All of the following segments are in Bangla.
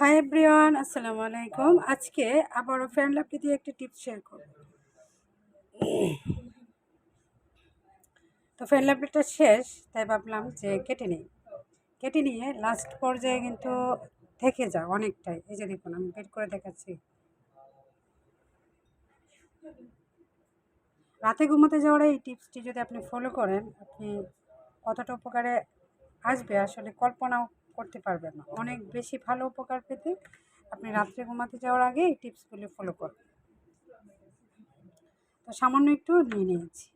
হাই এভরিওয়ান, আসসালামু আলাইকুম। আজকে আবারও ফ্যান লাভলি দিয়ে একটা টিপস শেয়ার করব। তো ফ্যান লাভলিটা শেষ, তাই ভাবলাম যে কেটে নিয়ে লাস্ট পর্যায়ে কিন্তু থেকে যায় অনেকটাই। এই যে দেখুন, আমি বের করে দেখাচ্ছি। রাতে ঘুমাতে যাওয়ার এই টিপসটি যদি আপনি ফলো করেন, আপনি কতটা উপকারে আসবে আসলে কল্পনাও করতে পারবেন না। অনেক বেশি ভালো উপকার পেতে আপনি রাত্রে ঘুমাতে যাওয়ার আগে এই টিপসগুলি ফলো করবেন। তো সামান্য একটু নিয়ে নিয়েছি।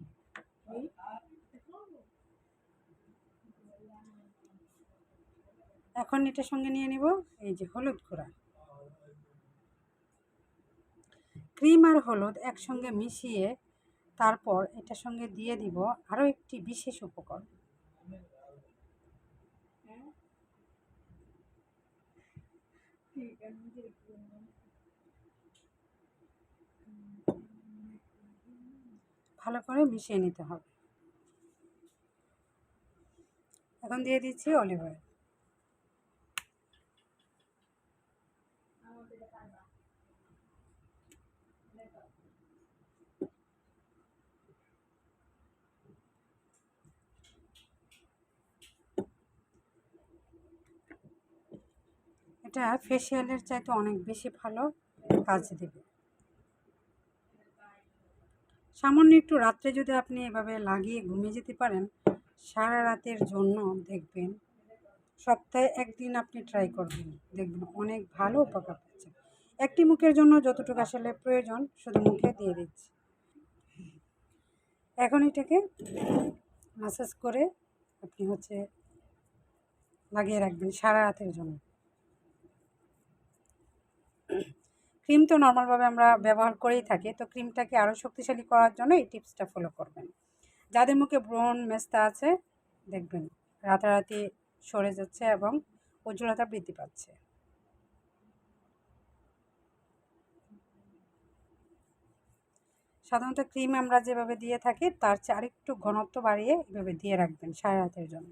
এখন এটার সঙ্গে নিয়ে নিব এই যে হলুদ গুঁড়া। ক্রিম আর হলুদ একসঙ্গে মিশিয়ে তারপর এটার সঙ্গে দিয়ে দিব আরও একটি বিশেষ উপকরণ। ভালো করে মিশিয়ে নিতে হবে। এখন দিয়ে দিচ্ছি অলিভ অয়েল। এটা ফেসিয়ালের চাইতে অনেক বেশি ভালো কাজ দেবে। সামান্য একটু রাত্রে যদি আপনি এভাবে লাগিয়ে ঘুমিয়ে যেতে পারেন, সারা রাতের জন্য দেখবেন, সপ্তাহে একদিন আপনি ট্রাই করবেন, দেখবেন অনেক ভালো উপকার পাচ্ছেন। একটি মুখের জন্য যতটুকু আসলে প্রয়োজন শুধু মুখে দিয়ে দিচ্ছি। এখন এটাকে মাসাজ করে আপনি লাগিয়ে রাখবেন সারা রাতের জন্য। ক্রিম তো নর্মালভাবে আমরা ব্যবহার করেই থাকি, তো ক্রিমটাকে আরও শক্তিশালী করার জন্য এই টিপসটা ফলো করবেন। যাদের মুখে ব্রণ মেস্তা আছে, দেখবেন রাতারাতি সরে যাচ্ছে এবং উজ্জ্বলতা বৃদ্ধি পাচ্ছে। সাধারণত ক্রিম আমরা যেভাবে দিয়ে থাকি তার চেয়ে আরেকটু ঘনত্ব বাড়িয়ে এভাবে দিয়ে রাখবেন সারা রাতের জন্য।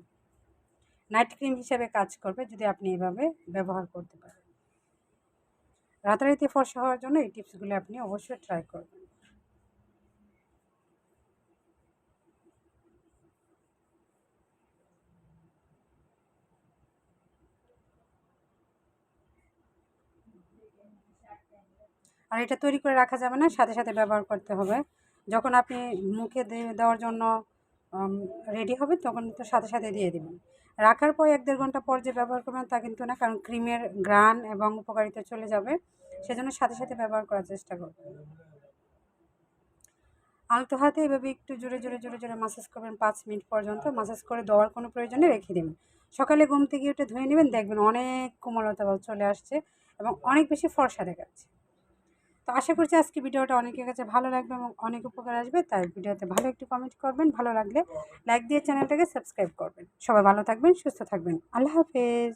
নাইট ক্রিম হিসেবে কাজ করবে যদি আপনি এভাবে ব্যবহার করতে পারেন। রাতারাতি ফর্সা হওয়ার জন্য এই টিপসগুলো আপনি অবশ্যই ট্রাই করবেন। আর এটা তৈরি করে রাখা যাবে না, সাথে সাথে ব্যবহার করতে হবে। যখন আপনি মুখে দেওয়ার জন্য রেডি হবে তখন তো সাথে সাথে দিয়ে দেবেন। রাখার পর 1-1.5 ঘন্টা পর যে ব্যবহার করবেন তা কিন্তু না, কারণ ক্রিমের ঘ্রাণ এবং উপকারিতা চলে যাবে। সেজন্য সাথে সাথে ব্যবহার করার চেষ্টা করবেন। আলতো হাতে এভাবে একটু জোরে জোরে জোরে জোরে মাসাজ করবেন 5 মিনিট পর্যন্ত। মাসাজ করে দেওয়ার কোনো প্রয়োজনে রেখে দেবেন। সকালে ঘুম থেকে উঠে ধুয়ে নেবেন, দেখবেন অনেক কোমলতা ভাব চলে আসছে এবং অনেক বেশি ফর্সা দেখাচ্ছে। তো আশা করছি আজকে ভিডিওটা অনেকের কাছে ভালো লাগবে এবং অনেক উপকার আসবে। তাই ভিডিওতে ভালো একটি কমেন্ট করবেন, ভালো লাগলে লাইক দিয়ে চ্যানেলটাকে সাবস্ক্রাইব করবেন। সবাই ভালো থাকবেন, সুস্থ থাকবেন। আল্লাহ হাফেজ।